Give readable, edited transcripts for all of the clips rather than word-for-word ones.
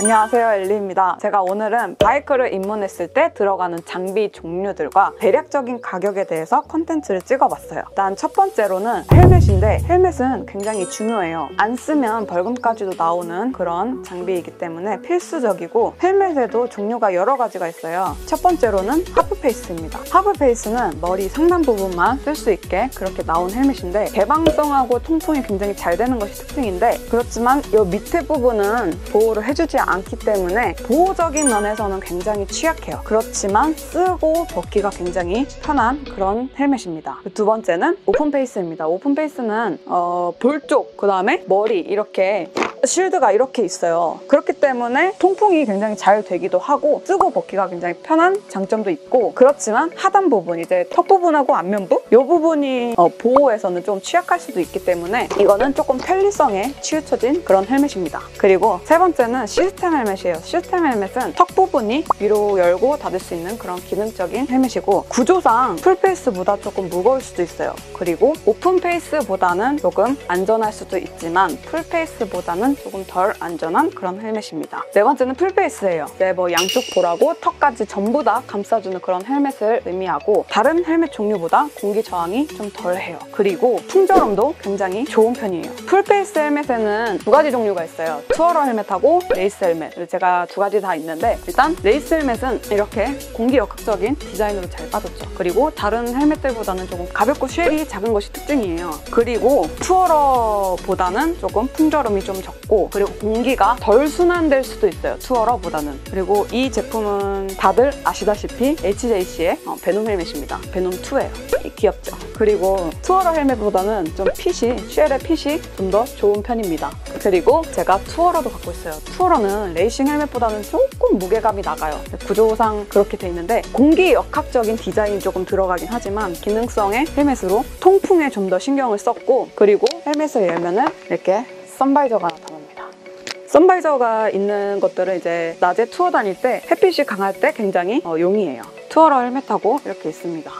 안녕하세요, 엘리입니다. 제가 오늘은 바이크를 입문했을 때 들어가는 장비 종류들과 대략적인 가격에 대해서 컨텐츠를 찍어봤어요. 일단 첫 번째로는 헬멧인데 헬멧은 굉장히 중요해요. 안 쓰면 벌금까지도 나오는 그런 장비이기 때문에 필수적이고 헬멧에도 종류가 여러 가지가 있어요. 첫 번째로는 하프페이스입니다. 하프페이스는 머리 상단 부분만 쓸 수 있게 그렇게 나온 헬멧인데 개방성하고 통풍이 굉장히 잘 되는 것이 특징인데, 그렇지만 이 밑에 부분은 보호를 해주지 않기 때문에 보호적인 면에서는 굉장히 취약해요. 그렇지만 쓰고 벗기가 굉장히 편한 그런 헬멧입니다. 두 번째는 오픈페이스입니다. 오픈페이스는 볼 쪽, 그 다음에 머리 이렇게 쉴드가 이렇게 있어요. 그렇기 때문에 통풍이 굉장히 잘 되기도 하고 쓰고 벗기가 굉장히 편한 장점도 있고, 그렇지만 하단 부분, 이제 턱 부분하고 앞면부 이 부분이 보호에서는 좀 취약할 수도 있기 때문에 이거는 조금 편리성에 치우쳐진 그런 헬멧입니다. 그리고 세 번째는 시스템 헬멧이에요. 시스템 헬멧은 턱 부분이 위로 열고 닫을 수 있는 그런 기능적인 헬멧이고, 구조상 풀페이스보다 조금 무거울 수도 있어요. 그리고 오픈페이스보다는 조금 안전할 수도 있지만 풀페이스보다는 조금 덜 안전한 그런 헬멧입니다. 네 번째는 풀페이스예요. 뭐 양쪽 볼하고 턱까지 전부 다 감싸주는 그런 헬멧을 의미하고, 다른 헬멧 종류보다 공기 저항이 좀 덜해요. 그리고 풍절음도 굉장히 좋은 편이에요. 풀페이스 헬멧에는 두 가지 종류가 있어요. 투어러 헬멧하고 레이스 헬멧. 제가 두 가지 다 있는데, 일단 레이스 헬멧은 이렇게 공기 역학적인 디자인으로 잘 빠졌죠. 그리고 다른 헬멧들보다는 조금 가볍고 쉘이 작은 것이 특징이에요. 그리고 투어러보다는 조금 풍절음이 좀 적고, 그리고 공기가 덜 순환될 수도 있어요, 투어러보다는. 그리고 이 제품은 다들 아시다시피 HJC의 베놈 헬멧입니다. 베놈 2예요. 귀엽죠? 그리고 투어러 헬멧보다는 좀 핏이, 쉘의 핏이 좀 더 좋은 편입니다. 그리고 제가 투어러도 갖고 있어요. 투어러는 레이싱 헬멧보다는 조금 무게감이 나가요. 구조상 그렇게 돼 있는데 공기 역학적인 디자인이 조금 들어가긴 하지만 기능성의 헬멧으로 통풍에 좀 더 신경을 썼고, 그리고 헬멧을 열면은 이렇게 선바이저가 나타납니다. 선바이저가 있는 것들은 이제 낮에 투어 다닐 때 햇빛이 강할 때 굉장히 용이해요. 투어러 헬멧하고 이렇게 있습니다.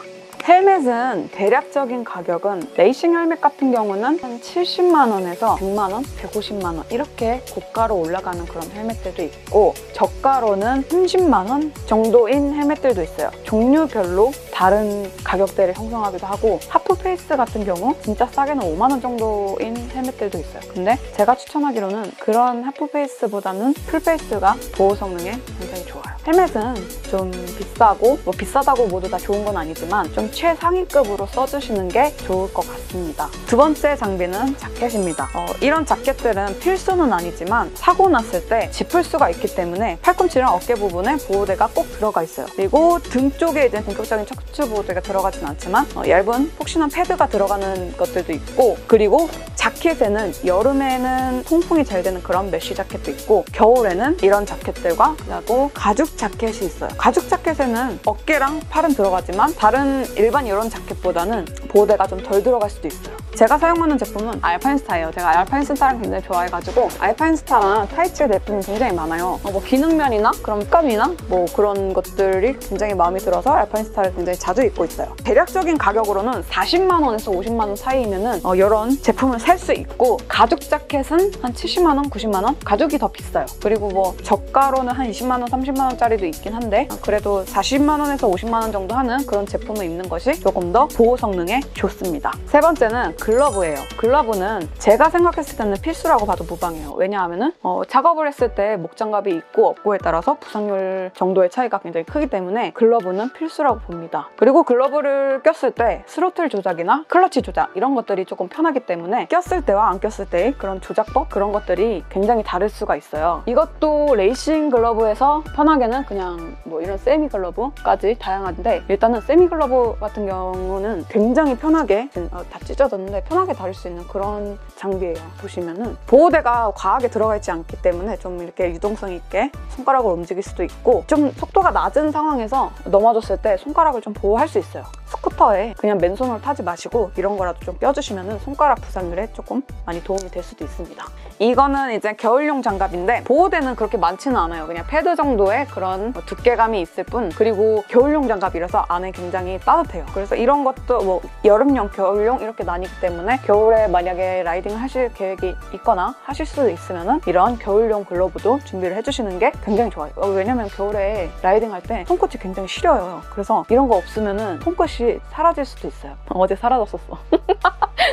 헬멧은 대략적인 가격은 레이싱 헬멧 같은 경우는 한 70만 원에서 100만 원, 150만 원 이렇게 고가로 올라가는 그런 헬멧들도 있고, 저가로는 30만 원 정도인 헬멧들도 있어요. 종류별로 다른 가격대를 형성하기도 하고, 하프페이스 같은 경우 진짜 싸게는 5만 원 정도인 헬멧들도 있어요. 근데 제가 추천하기로는 그런 하프페이스보다는 풀페이스가 보호 성능에 굉장히 좋아요. 헬멧은 좀 비싸고, 뭐 비싸다고 모두 다 좋은 건 아니지만 좀 최상위급으로 써주시는 게 좋을 것 같습니다. 두 번째 장비는 자켓입니다. 이런 자켓들은 필수는 아니지만 사고 났을 때 짚을 수가 있기 때문에 팔꿈치랑 어깨 부분에 보호대가 꼭 들어가 있어요. 그리고 등 쪽에 이제 본격적인 척추 보호대가 들어가진 않지만 얇은 폭신한 패드가 들어가는 것들도 있고, 그리고 자켓에는 여름에는 통풍이 잘 되는 그런 메쉬 자켓도 있고, 겨울에는 이런 자켓들과 그리고 가죽 자켓이 있어요. 가죽 자켓에는 어깨랑 팔은 들어가지만 다른 일반 이런 자켓보다는 보호대가 좀 덜 들어갈 수도 있어요. 제가 사용하는 제품은 알파인스타예요. 제가 알파인스타를 굉장히 좋아해가지고 알파인스타랑 타이츠 제품이 굉장히 많아요. 뭐 기능면이나 그런 색감이나 뭐 그런 것들이 굉장히 마음에 들어서 알파인스타를 굉장히 자주 입고 있어요. 대략적인 가격으로는 40만 원에서 50만 원 사이면은 이런 제품을 살 수 있고, 가죽 자켓은 한 70만 원, 90만 원? 가죽이 더 비싸요. 그리고 뭐 저가로는 한 20만 원, 30만 원짜리도 있긴 한데 그래도 40만 원에서 50만 원 정도 하는 그런 제품을 입는 것이 조금 더 보호 성능에 좋습니다. 세 번째는 글러브예요. 글러브는 제가 생각했을 때는 필수라고 봐도 무방해요. 왜냐하면은 작업을 했을 때 목장갑이 있고 없고에 따라서 부상률 정도의 차이가 굉장히 크기 때문에 글러브는 필수라고 봅니다. 그리고 글러브를 꼈을 때 스로틀 조작이나 클러치 조작 이런 것들이 조금 편하기 때문에 꼈을 때와 안 꼈을 때의 그런 조작법 그런 것들이 굉장히 다를 수가 있어요. 이것도 레이싱 글러브에서 편하게는 그냥 뭐 이런 세미 글러브까지 다양한데, 일단은 세미 글러브 같은 경우는 굉장히 편하게 다 찢어졌는데 편하게 다룰 수 있는 그런 장비예요. 보시면은 보호대가 과하게 들어가 있지 않기 때문에 좀 이렇게 유동성 있게 손가락을 움직일 수도 있고, 좀 속도가 낮은 상황에서 넘어졌을 때 손가락을 좀 보호할 수 있어요. 스쿠터에 그냥 맨손으로 타지 마시고 이런 거라도 좀 껴주시면 손가락 부상률에 조금 많이 도움이 될 수도 있습니다. 이거는 이제 겨울용 장갑인데 보호대는 그렇게 많지는 않아요. 그냥 패드 정도의 그런 두께감이 있을 뿐, 그리고 겨울용 장갑이라서 안에 굉장히 따뜻해요. 그래서 이런 것도 뭐 여름용, 겨울용 이렇게 나뉘기 때문에 겨울에 만약에 라이딩을 하실 계획이 있거나 하실 수도 있으면 이런 겨울용 글러브도 준비를 해주시는 게 굉장히 좋아요. 왜냐면 겨울에 라이딩 할 때 손끝이 굉장히 시려요. 그래서 이런 거 없으면 손끝이 사라질 수도 있어요. 어제 사라졌었어.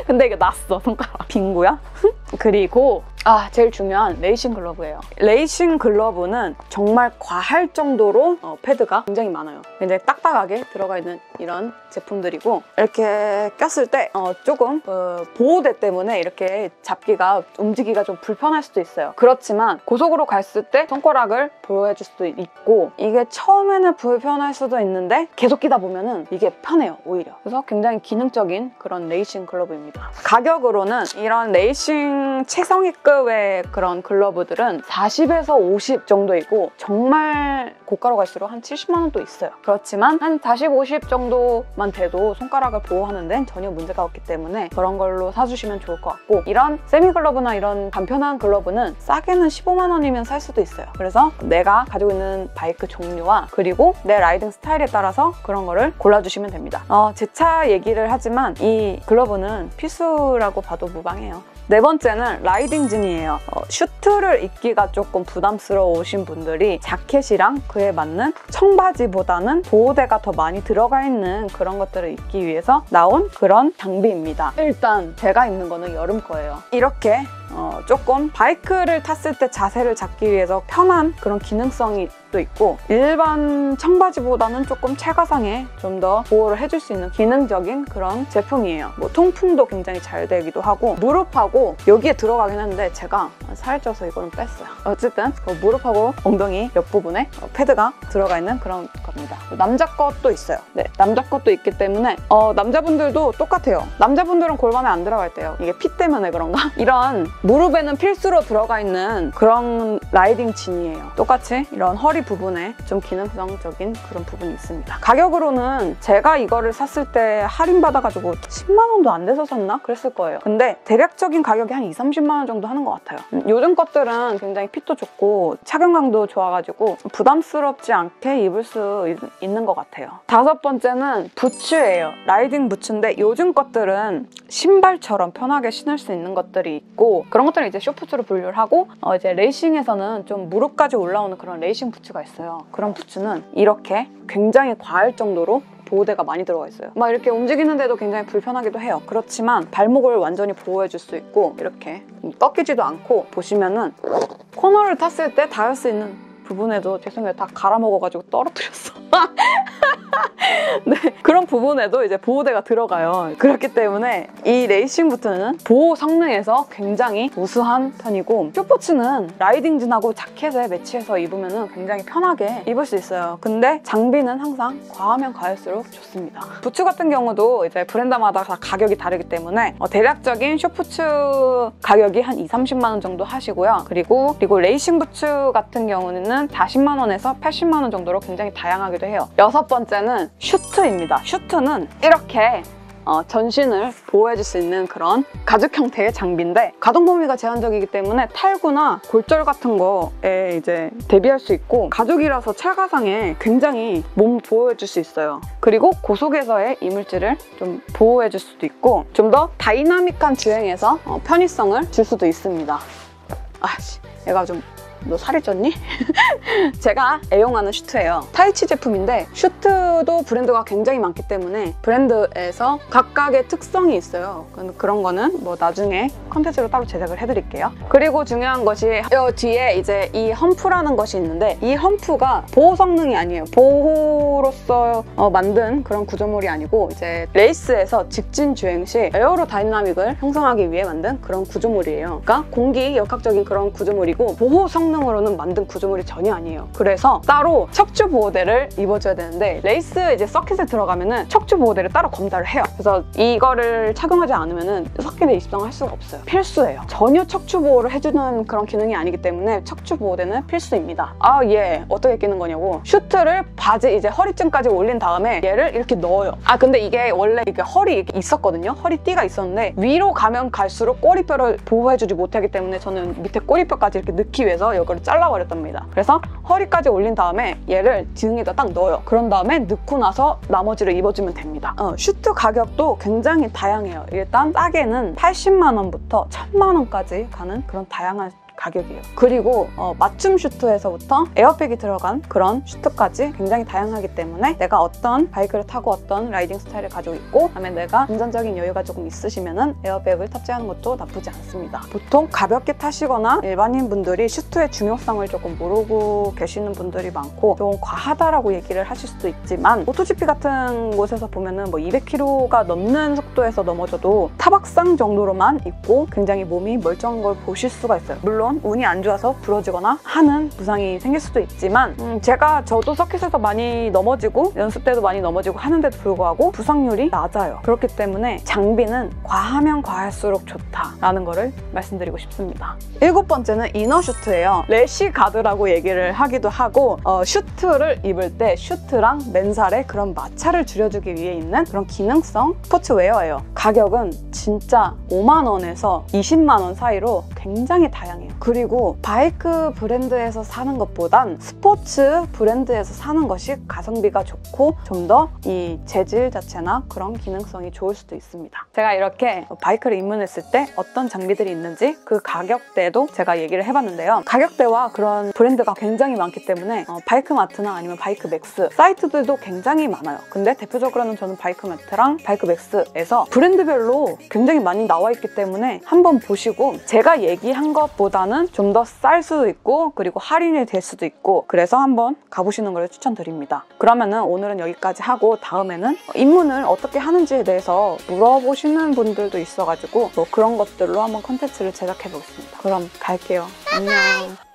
근데 이게 났어, 손가락. 빙구야? 그리고 제일 중요한 레이싱 글러브예요. 레이싱 글러브는 정말 과할 정도로 패드가 굉장히 많아요. 굉장히 딱딱하게 들어가 있는 이런 제품들이고, 이렇게 꼈을 때 조금 보호대 때문에 이렇게 잡기가, 움직이기가 좀 불편할 수도 있어요. 그렇지만 고속으로 갔을 때 손가락을 보호해줄 수도 있고, 이게 처음에는 불편할 수도 있는데 계속 끼다 보면은 이게 편해요, 오히려. 그래서 굉장히 기능적인 그런 레이싱 글러브입니다. 가격으로는 이런 레이싱 최상위급의 그런 글러브들은 40에서 50 정도이고, 정말 고가로 갈수록 한 70만 원도 있어요. 그렇지만 한 40, 50 정도만 돼도 손가락을 보호하는 데는 전혀 문제가 없기 때문에 그런 걸로 사주시면 좋을 것 같고, 이런 세미 글러브나 이런 간편한 글러브는 싸게는 15만 원이면 살 수도 있어요. 그래서 내가 가지고 있는 바이크 종류와 그리고 내 라이딩 스타일에 따라서 그런 거를 골라주시면 됩니다. 제 차 얘기를 하지만 이 글러브는 필수라고 봐도 무방해요. 네 번째는 라이딩진이에요. 슈트를 입기가 조금 부담스러우신 분들이 자켓이랑 그에 맞는 청바지보다는 보호대가 더 많이 들어가 있는 그런 것들을 입기 위해서 나온 그런 장비입니다. 일단 제가 입는 거는 여름 거예요. 이렇게 조금 바이크를 탔을 때 자세를 잡기 위해서 편한 그런 기능성이 또 있고, 일반 청바지보다는 조금 체가상에 좀 더 보호를 해줄 수 있는 기능적인 그런 제품이에요. 뭐 통풍도 굉장히 잘 되기도 하고, 무릎하고 여기에 들어가긴 하는데 제가 살이 쪄서 이거는 뺐어요. 어쨌든 무릎하고 엉덩이 옆부분에 패드가 들어가 있는 그런 겁니다. 남자 것도 있어요. 네, 남자 것도 있기 때문에 남자분들도 똑같아요. 남자분들은 골반에 안 들어갈 때요. 이게 피 때문에 그런가? 이런 무릎에는 필수로 들어가 있는 그런 라이딩 진이에요. 똑같이 이런 허리 부분에 좀 기능성적인 그런 부분이 있습니다. 가격으로는 제가 이거를 샀을 때 할인받아가지고 10만 원도 안 돼서 샀나? 그랬을 거예요. 근데 대략적인 가격이 한 20, 30만 원 정도 하는 것 같아요. 요즘 것들은 굉장히 핏도 좋고 착용감도 좋아가지고 부담스럽지 않게 입을 수 있는 것 같아요. 다섯 번째는 부츠예요. 라이딩 부츠인데 요즘 것들은 신발처럼 편하게 신을 수 있는 것들이 있고, 그런 것들은 이제 쇼부츠로 분류를 하고, 이제 레이싱에서는 좀 무릎까지 올라오는 그런 레이싱 부츠가 있어요. 그런 부츠는 이렇게 굉장히 과할 정도로 보호대가 많이 들어가 있어요. 막 이렇게 움직이는데도 굉장히 불편하기도 해요. 그렇지만 발목을 완전히 보호해줄 수 있고, 이렇게 꺾이지도 않고, 보시면은 코너를 탔을 때 닿을 수 있는 부분에도, 죄송해요, 다 갈아먹어가지고 떨어뜨렸어. 네, 그런 부분에도 이제 보호대가 들어가요. 그렇기 때문에 이 레이싱 부츠는 보호 성능에서 굉장히 우수한 편이고, 쇼포츠는 라이딩진하고 자켓에 매치해서 입으면 굉장히 편하게 입을 수 있어요. 근데 장비는 항상 과하면 과할수록 좋습니다. 부츠 같은 경우도 이제 브랜드마다 다 가격이 다르기 때문에 대략적인 쇼포츠 가격이 한 20, 30만 원 정도 하시고요. 그리고 레이싱 부츠 같은 경우는 40만 원에서 80만 원 정도로 굉장히 다양하기도 해요. 여섯 번째는 슈트입니다. 슈트는 이렇게 전신을 보호해줄 수 있는 그런 가죽 형태의 장비인데, 가동 범위가 제한적이기 때문에 탈구나 골절 같은 거에 이제 대비할 수 있고, 가죽이라서 찰가상에 굉장히 몸 보호해줄 수 있어요. 그리고 고속에서의 이물질을 좀 보호해줄 수도 있고, 좀 더 다이나믹한 주행에서 편의성을 줄 수도 있습니다. 얘가 좀, 너 살이 쪘니? 제가 애용하는 슈트예요. 타이치 제품인데 슈트도 브랜드가 굉장히 많기 때문에 브랜드에서 각각의 특성이 있어요. 그런 거는 뭐 나중에 컨텐츠로 따로 제작을 해드릴게요. 그리고 중요한 것이 이 뒤에 이제 이 험프라는 것이 있는데, 이 험프가 보호 성능이 아니에요. 보호로서 만든 그런 구조물이 아니고, 이제 레이스에서 직진 주행 시 에어로 다이나믹을 형성하기 위해 만든 그런 구조물이에요. 그러니까 공기 역학적인 그런 구조물이고, 보호 성능 성능으로는 만든 구조물이 전혀 아니에요. 그래서 따로 척추 보호대를 입어줘야 되는데 레이스 이제 서킷에 들어가면은 척추 보호대를 따로 검사를 해요. 그래서 이거를 착용하지 않으면은 서킷에 입성할 수가 없어요. 필수예요. 전혀 척추 보호를 해주는 그런 기능이 아니기 때문에 척추 보호대는 필수입니다. 예, 어떻게 끼는 거냐고. 슈트를 바지 이제 허리쯤까지 올린 다음에 얘를 이렇게 넣어요. 근데 이게 원래 이게 허리 이렇게 있었거든요. 허리띠가 있었는데 위로 가면 갈수록 꼬리뼈를 보호해주지 못하기 때문에 저는 밑에 꼬리뼈까지 이렇게 넣기 위해서 이거를 잘라버렸답니다. 그래서 허리까지 올린 다음에 얘를 등에다 딱 넣어요. 그런 다음에 넣고 나서 나머지를 입어주면 됩니다. 슈트 가격도 굉장히 다양해요. 일단 싸게는 80만 원부터 1000만 원까지 가는 그런 다양한 가격이에요. 그리고 맞춤 슈트에서부터 에어백이 들어간 그런 슈트까지 굉장히 다양하기 때문에 내가 어떤 바이크를 타고 어떤 라이딩 스타일을 가지고 있고 그다음에 내가 금전적인 여유가 조금 있으시면은 에어백을 탑재하는 것도 나쁘지 않습니다. 보통 가볍게 타시거나 일반인 분들이 슈트의 중요성을 조금 모르고 계시는 분들이 많고 좀 과하다라고 얘기를 하실 수도 있지만 모토GP 같은 곳에서 보면은 뭐 200km가 넘는 속도에서 넘어져도 타박상 정도로만 입고 굉장히 몸이 멀쩡한 걸 보실 수가 있어요. 물론 운이 안 좋아서 부러지거나 하는 부상이 생길 수도 있지만 저도 서킷에서 많이 넘어지고 연습 때도 많이 넘어지고 하는데도 불구하고 부상률이 낮아요. 그렇기 때문에 장비는 과하면 과할수록 좋다라는 거를 말씀드리고 싶습니다. 7번째는 이너 슈트예요. 래시 가드라고 얘기를 하기도 하고 슈트를 입을 때 슈트랑 맨살의 그런 마찰을 줄여주기 위해 있는 그런 기능성 스포츠웨어예요. 가격은 진짜 5만 원에서 20만 원 사이로 굉장히 다양해요. 그리고 바이크 브랜드에서 사는 것보단 스포츠 브랜드에서 사는 것이 가성비가 좋고 좀 더 이 재질 자체나 그런 기능성이 좋을 수도 있습니다. 제가 이렇게 바이크를 입문했을 때 어떤 장비들이 있는지 그 가격대도 제가 얘기를 해봤는데요. 가격대와 그런 브랜드가 굉장히 많기 때문에 바이크마트나 아니면 바이크맥스 사이트들도 굉장히 많아요. 근데 대표적으로는 저는 바이크마트랑 바이크맥스에서 브랜드별로 굉장히 많이 나와 있기 때문에 한번 보시고 제가 얘기한 것보다는 좀 더 쌀 수도 있고 그리고 할인이 될 수도 있고 그래서 한번 가보시는 걸 추천드립니다. 그러면은 오늘은 여기까지 하고 다음에는 입문을 어떻게 하는지에 대해서 물어보시는 분들도 있어가지고 뭐 그런 것들로 한번 컨텐츠를 제작해 보겠습니다. 그럼 갈게요. 안녕.